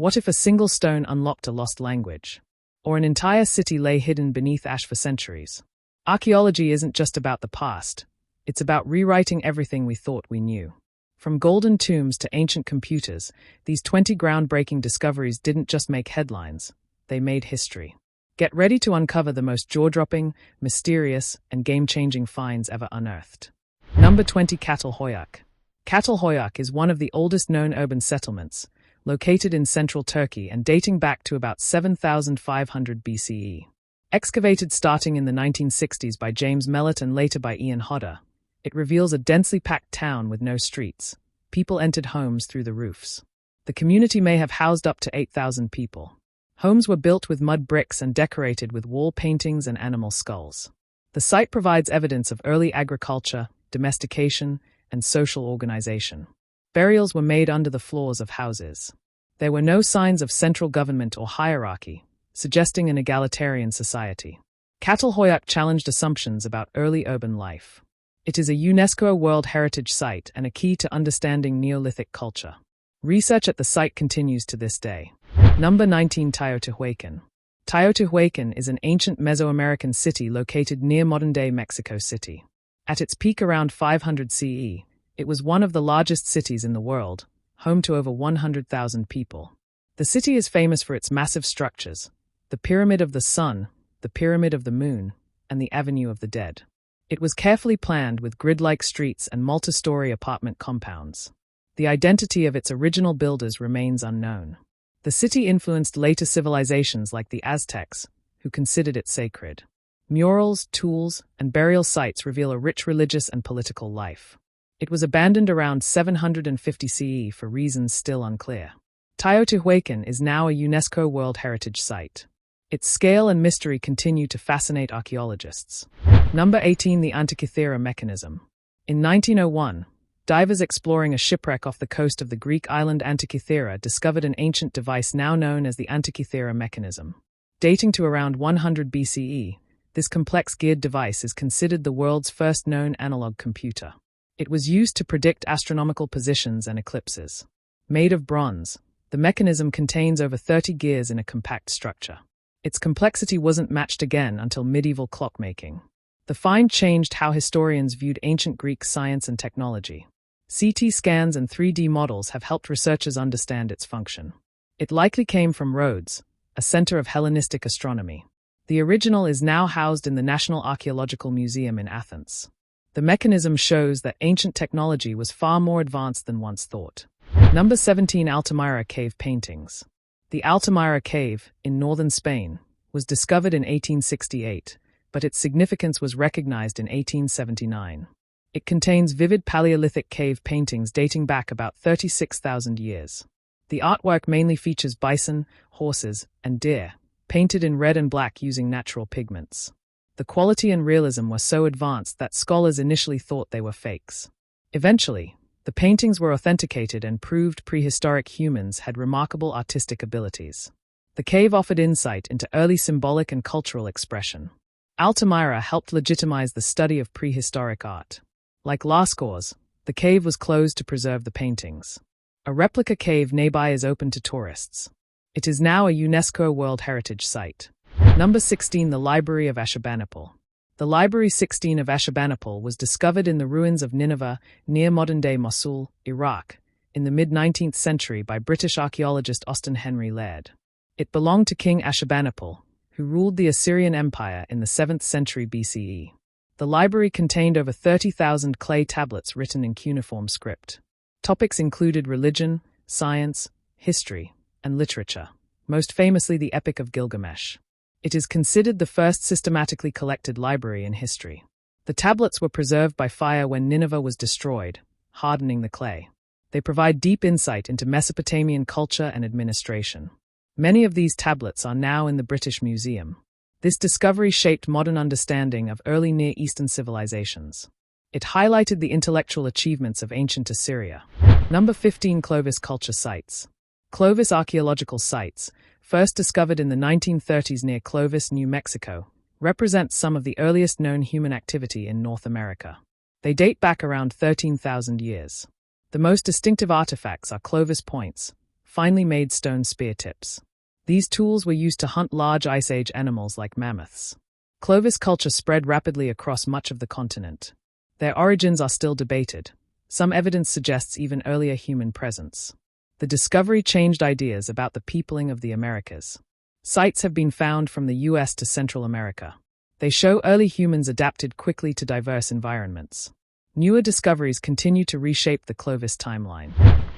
What if a single stone unlocked a lost language? Or an entire city lay hidden beneath ash for centuries? Archaeology isn't just about the past. It's about rewriting everything we thought we knew. From golden tombs to ancient computers, these 20 groundbreaking discoveries didn't just make headlines, they made history. Get ready to uncover the most jaw-dropping, mysterious, and game-changing finds ever unearthed. Number 20. Çatalhöyük. Çatalhöyük is one of the oldest known urban settlements, located in central Turkey and dating back to about 7,500 BCE. Excavated starting in the 1960s by James Mellott and later by Ian Hodder, it reveals a densely packed town with no streets. People entered homes through the roofs. The community may have housed up to 8,000 people. Homes were built with mud bricks and decorated with wall paintings and animal skulls. The site provides evidence of early agriculture, domestication, and social organization. Burials were made under the floors of houses. There were no signs of central government or hierarchy, suggesting an egalitarian society. Çatalhöyük challenged assumptions about early urban life. It is a UNESCO World Heritage Site and a key to understanding Neolithic culture. Research at the site continues to this day. Number 19. Teotihuacan. Teotihuacan is an ancient Mesoamerican city located near modern-day Mexico City. At its peak around 500 CE, it was one of the largest cities in the world, home to over 100,000 people. The city is famous for its massive structures: the Pyramid of the Sun, the Pyramid of the Moon, and the Avenue of the Dead. It was carefully planned with grid-like streets and multi-story apartment compounds. The identity of its original builders remains unknown. The city influenced later civilizations like the Aztecs, who considered it sacred. Murals, tools, and burial sites reveal a rich religious and political life. It was abandoned around 750 CE for reasons still unclear. Teotihuacan is now a UNESCO World Heritage Site. Its scale and mystery continue to fascinate archaeologists. Number 18. The Antikythera mechanism. In 1901, divers exploring a shipwreck off the coast of the Greek island Antikythera discovered an ancient device now known as the Antikythera mechanism. Dating to around 100 BCE, this complex geared device is considered the world's first known analog computer. It was used to predict astronomical positions and eclipses. Made of bronze, the mechanism contains over 30 gears in a compact structure. Its complexity wasn't matched again until medieval clockmaking. The find changed how historians viewed ancient Greek science and technology. CT scans and 3D models have helped researchers understand its function. It likely came from Rhodes, a center of Hellenistic astronomy. The original is now housed in the National Archaeological Museum in Athens. The mechanism shows that ancient technology was far more advanced than once thought. Number 17. Altamira cave paintings. The Altamira cave, in northern Spain, was discovered in 1868, but its significance was recognized in 1879. It contains vivid Paleolithic cave paintings dating back about 36,000 years. The artwork mainly features bison, horses, and deer, painted in red and black using natural pigments. The quality and realism were so advanced that scholars initially thought they were fakes. Eventually, the paintings were authenticated and proved prehistoric humans had remarkable artistic abilities. The cave offered insight into early symbolic and cultural expression. Altamira helped legitimize the study of prehistoric art. Like Lascaux, the cave was closed to preserve the paintings. A replica cave nearby is open to tourists. It is now a UNESCO World Heritage Site. Number 16. The Library of Ashurbanipal. The Library 16 of Ashurbanipal was discovered in the ruins of Nineveh, near modern-day Mosul, Iraq, in the mid-19th century by British archaeologist Austen Henry Laird. It belonged to King Ashurbanipal, who ruled the Assyrian Empire in the 7th century BCE. The library contained over 30,000 clay tablets written in cuneiform script. Topics included religion, science, history, and literature, most famously the Epic of Gilgamesh. It is considered the first systematically collected library in history. The tablets were preserved by fire when Nineveh was destroyed, hardening the clay. They provide deep insight into Mesopotamian culture and administration. Many of these tablets are now in the British Museum. This discovery shaped modern understanding of early Near Eastern civilizations. It highlighted the intellectual achievements of ancient Assyria. Number 15. Clovis culture sites. Clovis archaeological sites, first discovered in the 1930s near Clovis, New Mexico, represent some of the earliest known human activity in North America. They date back around 13,000 years. The most distinctive artifacts are Clovis points, finely made stone spear tips. These tools were used to hunt large Ice Age animals like mammoths. Clovis culture spread rapidly across much of the continent. Their origins are still debated. Some evidence suggests even earlier human presence. The discovery changed ideas about the peopling of the Americas. Sites have been found from the US to Central America. They show early humans adapted quickly to diverse environments. Newer discoveries continue to reshape the Clovis timeline.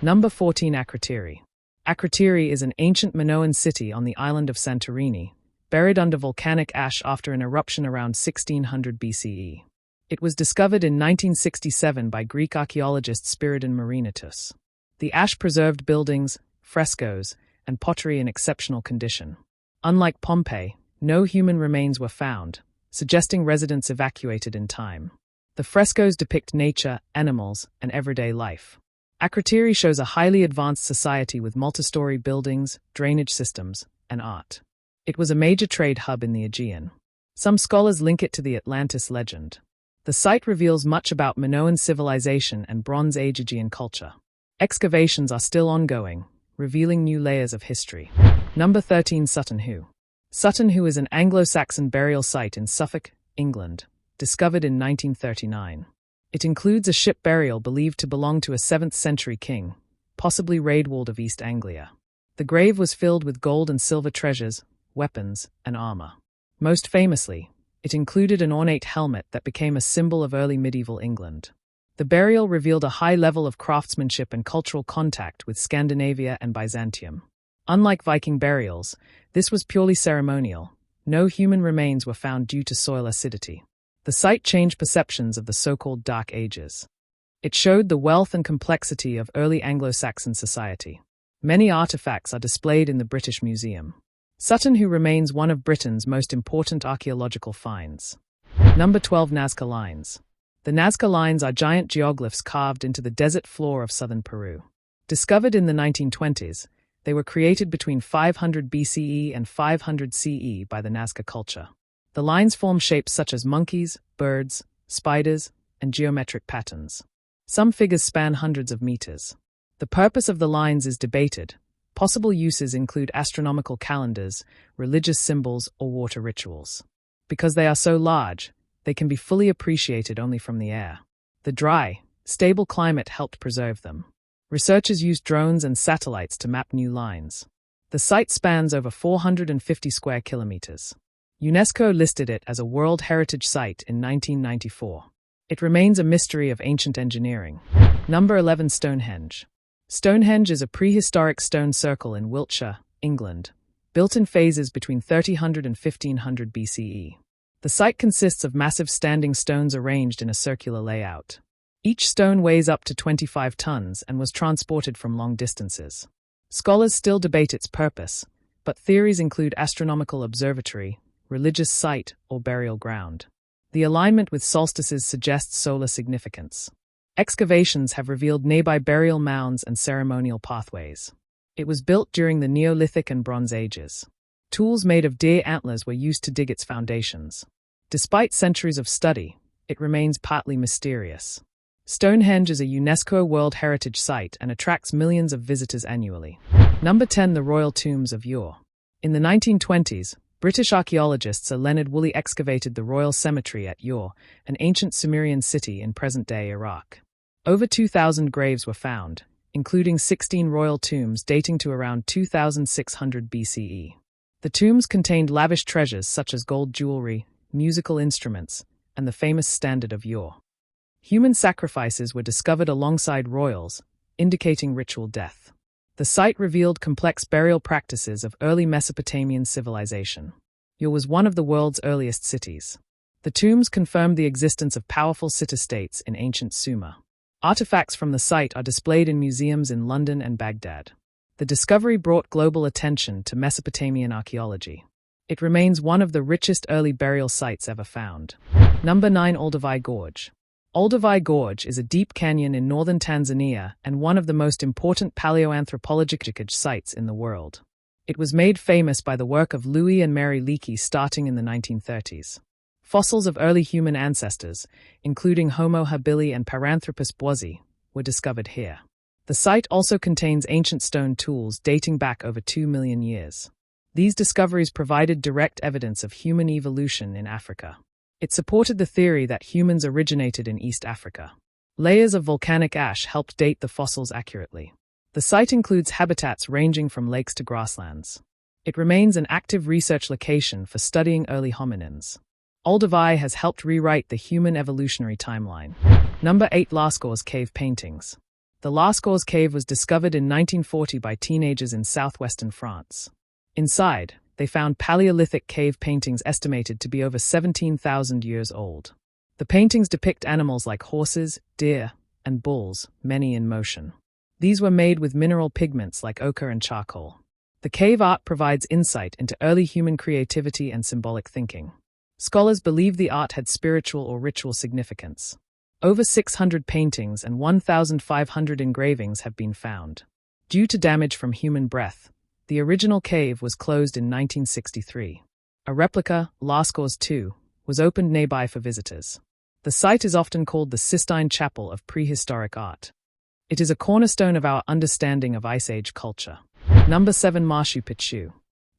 Number 14. Akrotiri. Akrotiri is an ancient Minoan city on the island of Santorini, buried under volcanic ash after an eruption around 1600 BCE. It was discovered in 1967 by Greek archaeologist Spiridon Marinitus. The ash preserved buildings, frescoes, and pottery in exceptional condition. Unlike Pompeii, no human remains were found, suggesting residents evacuated in time. The frescoes depict nature, animals, and everyday life. Akrotiri shows a highly advanced society with multi-story buildings, drainage systems, and art. It was a major trade hub in the Aegean. Some scholars link it to the Atlantis legend. The site reveals much about Minoan civilization and Bronze Age Aegean culture. Excavations are still ongoing, revealing new layers of history. Number 13. Sutton Hoo. Sutton Hoo is an Anglo-Saxon burial site in Suffolk, England, discovered in 1939. It includes a ship burial believed to belong to a 7th century king, possibly Raedwald of East Anglia. The grave was filled with gold and silver treasures, weapons, and armor. Most famously, it included an ornate helmet that became a symbol of early medieval England. The burial revealed a high level of craftsmanship and cultural contact with Scandinavia and Byzantium. Unlike Viking burials, this was purely ceremonial. No human remains were found due to soil acidity. The site changed perceptions of the so-called Dark Ages. It showed the wealth and complexity of early Anglo-Saxon society. Many artifacts are displayed in the British Museum. Sutton Hoo remains one of Britain's most important archaeological finds. Number 12. Nazca Lines. The Nazca Lines are giant geoglyphs carved into the desert floor of southern Peru. Discovered in the 1920s, they were created between 500 BCE and 500 CE by the Nazca culture. The lines form shapes such as monkeys, birds, spiders, and geometric patterns. Some figures span hundreds of meters. The purpose of the lines is debated. Possible uses include astronomical calendars, religious symbols, or water rituals. Because they are so large, they can be fully appreciated only from the air. The dry, stable climate helped preserve them. Researchers used drones and satellites to map new lines. The site spans over 450 square kilometers. UNESCO listed it as a World Heritage Site in 1994. It remains a mystery of ancient engineering. Number 11. Stonehenge. Stonehenge is a prehistoric stone circle in Wiltshire, England, built in phases between 300 and 1500 BCE. The site consists of massive standing stones arranged in a circular layout. Each stone weighs up to 25 tons and was transported from long distances. Scholars still debate its purpose, but theories include astronomical observatory, religious site, or burial ground. The alignment with solstices suggests solar significance. Excavations have revealed nearby burial mounds and ceremonial pathways. It was built during the Neolithic and Bronze Ages. Tools made of deer antlers were used to dig its foundations. Despite centuries of study, it remains partly mysterious. Stonehenge is a UNESCO World Heritage Site and attracts millions of visitors annually. Number 10. The Royal Tombs of Ur. In the 1920s, British archaeologists Sir Leonard Woolley excavated the Royal Cemetery at Ur, an ancient Sumerian city in present-day Iraq. Over 2,000 graves were found, including 16 royal tombs dating to around 2600 BCE. The tombs contained lavish treasures such as gold jewelry, musical instruments, and the famous Standard of Ur. Human sacrifices were discovered alongside royals, indicating ritual death. The site revealed complex burial practices of early Mesopotamian civilization. Ur was one of the world's earliest cities. The tombs confirmed the existence of powerful city-states in ancient Sumer. Artifacts from the site are displayed in museums in London and Baghdad. The discovery brought global attention to Mesopotamian archaeology. It remains one of the richest early burial sites ever found. Number 9. Olduvai Gorge. Olduvai Gorge is a deep canyon in northern Tanzania and one of the most important paleoanthropological sites in the world. It was made famous by the work of Louis and Mary Leakey starting in the 1930s. Fossils of early human ancestors, including Homo habilis and Paranthropus boisei, were discovered here. The site also contains ancient stone tools dating back over 2 million years. These discoveries provided direct evidence of human evolution in Africa. It supported the theory that humans originated in East Africa. Layers of volcanic ash helped date the fossils accurately. The site includes habitats ranging from lakes to grasslands. It remains an active research location for studying early hominins. Olduvai has helped rewrite the human evolutionary timeline. Number 8. Lascaux Cave Paintings. The Lascaux Cave was discovered in 1940 by teenagers in southwestern France. Inside, they found Paleolithic cave paintings estimated to be over 17,000 years old. The paintings depict animals like horses, deer, and bulls, many in motion. These were made with mineral pigments like ochre and charcoal. The cave art provides insight into early human creativity and symbolic thinking. Scholars believe the art had spiritual or ritual significance. Over 600 paintings and 1,500 engravings have been found. Due to damage from human breath, the original cave was closed in 1963. A replica, Lascaux II, was opened nearby for visitors. The site is often called the Sistine Chapel of prehistoric art. It is a cornerstone of our understanding of Ice Age culture. Number 7. Machu Picchu.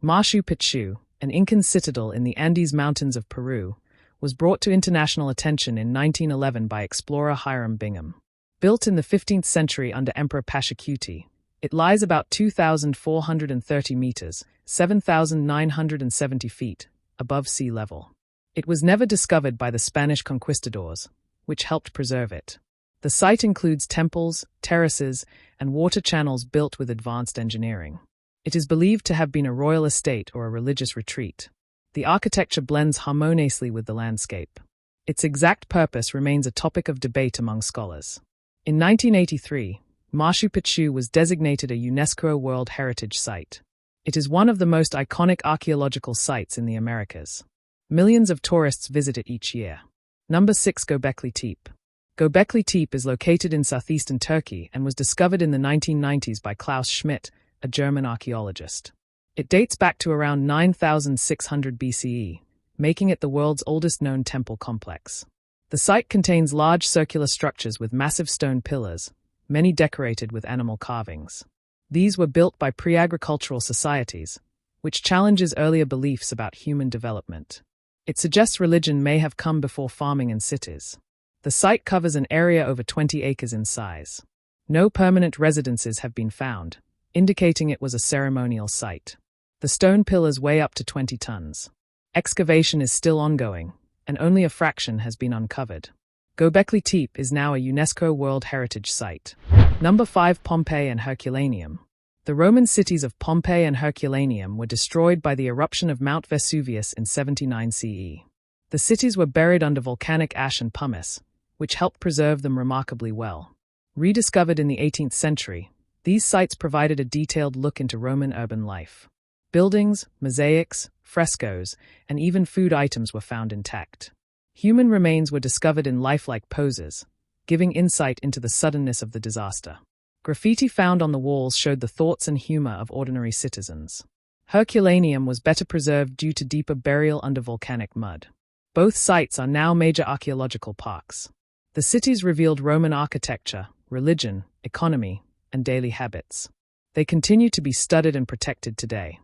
Machu Picchu, an Incan citadel in the Andes Mountains of Peru, was brought to international attention in 1911 by explorer Hiram Bingham. Built in the 15th century under Emperor Pachacuti, it lies about 2,430 meters, 7,970 feet, above sea level. It was never discovered by the Spanish conquistadors, which helped preserve it. The site includes temples, terraces, and water channels built with advanced engineering. It is believed to have been a royal estate or a religious retreat. The architecture blends harmoniously with the landscape. Its exact purpose remains a topic of debate among scholars. In 1983, Machu Picchu was designated a UNESCO World Heritage Site. It is one of the most iconic archaeological sites in the Americas. Millions of tourists visit it each year. Number 6. Göbekli Tepe. Göbekli Tepe is located in southeastern Turkey and was discovered in the 1990s by Klaus Schmidt, a German archaeologist. It dates back to around 9,600 BCE, making it the world's oldest known temple complex. The site contains large circular structures with massive stone pillars, many decorated with animal carvings. These were built by pre-agricultural societies, which challenges earlier beliefs about human development. It suggests religion may have come before farming in cities. The site covers an area over 20 acres in size. No permanent residences have been found, indicating it was a ceremonial site. The stone pillars weigh up to 20 tons. Excavation is still ongoing, and only a fraction has been uncovered. Göbekli Tepe is now a UNESCO World Heritage Site. Number 5. Pompeii and Herculaneum. The Roman cities of Pompeii and Herculaneum were destroyed by the eruption of Mount Vesuvius in 79 CE. The cities were buried under volcanic ash and pumice, which helped preserve them remarkably well. Rediscovered in the 18th century, these sites provided a detailed look into Roman urban life. Buildings, mosaics, frescoes, and even food items were found intact. Human remains were discovered in lifelike poses, giving insight into the suddenness of the disaster. Graffiti found on the walls showed the thoughts and humor of ordinary citizens. Herculaneum was better preserved due to deeper burial under volcanic mud. Both sites are now major archaeological parks. The cities revealed Roman architecture, religion, economy, and daily habits. They continue to be studied and protected today.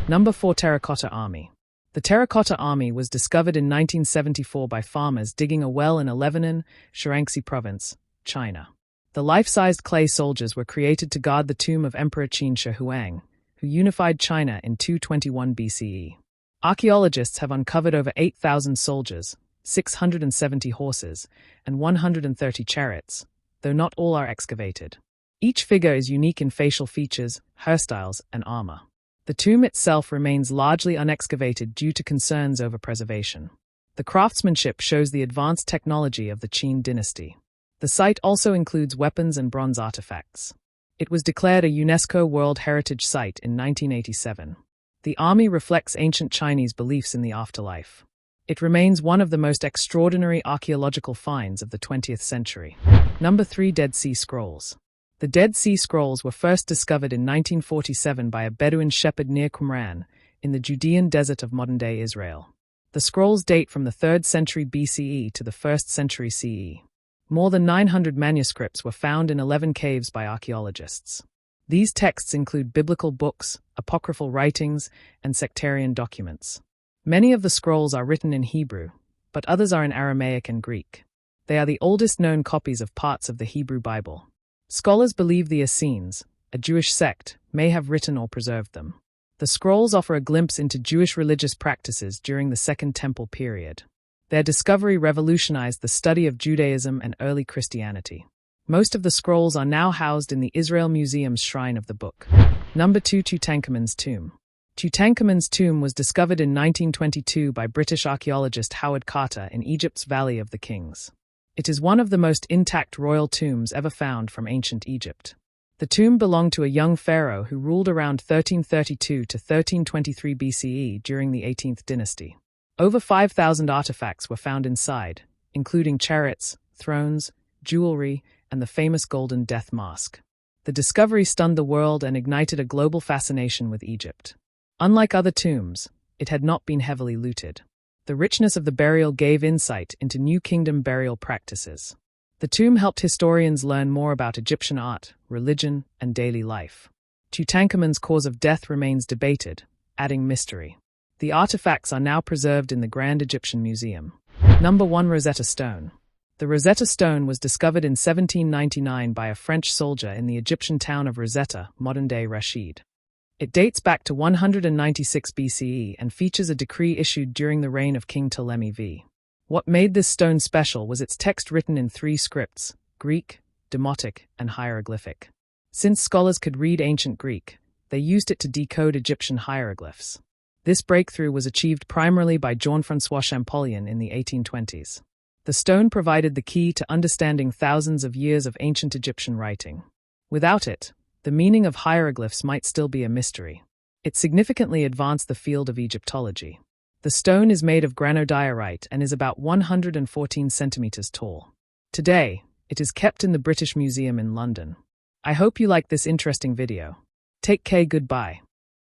Number 4. Terracotta Army. The Terracotta Army was discovered in 1974 by farmers digging a well in Lebanon, Shaanxi Province, China. The life-sized clay soldiers were created to guard the tomb of Emperor Qin Shi Huang, who unified China in 221 BCE. Archaeologists have uncovered over 8,000 soldiers, 670 horses, and 130 chariots, though not all are excavated. Each figure is unique in facial features, hairstyles, and armor. The tomb itself remains largely unexcavated due to concerns over preservation. The craftsmanship shows the advanced technology of the Qin dynasty. The site also includes weapons and bronze artifacts. It was declared a UNESCO World Heritage Site in 1987. The army reflects ancient Chinese beliefs in the afterlife. It remains one of the most extraordinary archaeological finds of the 20th century. Number 3. Dead Sea Scrolls. The Dead Sea Scrolls were first discovered in 1947 by a Bedouin shepherd near Qumran, in the Judean desert of modern-day Israel. The scrolls date from the 3rd century BCE to the 1st century CE. More than 900 manuscripts were found in 11 caves by archaeologists. These texts include biblical books, apocryphal writings, and sectarian documents. Many of the scrolls are written in Hebrew, but others are in Aramaic and Greek. They are the oldest known copies of parts of the Hebrew Bible. Scholars believe the Essenes, a Jewish sect, may have written or preserved them. The scrolls offer a glimpse into Jewish religious practices during the Second Temple period. Their discovery revolutionized the study of Judaism and early Christianity. Most of the scrolls are now housed in the Israel Museum's Shrine of the Book. Number 2. Tutankhamun's tomb. Tutankhamun's tomb was discovered in 1922 by British archaeologist Howard Carter in Egypt's Valley of the Kings. It is one of the most intact royal tombs ever found from ancient Egypt. The tomb belonged to a young pharaoh who ruled around 1332 to 1323 BCE during the 18th dynasty. Over 5,000 artifacts were found inside, including chariots, thrones, jewelry, and the famous golden death mask. The discovery stunned the world and ignited a global fascination with Egypt. Unlike other tombs, it had not been heavily looted. The richness of the burial gave insight into New Kingdom burial practices. The tomb helped historians learn more about Egyptian art, religion, and daily life. Tutankhamun's cause of death remains debated, adding mystery. The artifacts are now preserved in the Grand Egyptian Museum. Number 1. Rosetta Stone. The Rosetta Stone was discovered in 1799 by a French soldier in the Egyptian town of Rosetta, modern-day Rashid. It dates back to 196 BCE and features a decree issued during the reign of King Ptolemy V. What made this stone special was its text written in 3 scripts: Greek, Demotic, and hieroglyphic. Since scholars could read ancient Greek, they used it to decode Egyptian hieroglyphs. This breakthrough was achieved primarily by Jean-François Champollion in the 1820s. The stone provided the key to understanding thousands of years of ancient Egyptian writing. Without it, the meaning of hieroglyphs might still be a mystery. It significantly advanced the field of Egyptology. The stone is made of granodiorite and is about 114 centimeters tall. Today, it is kept in the British Museum in London. I hope you liked this interesting video. Take care, goodbye.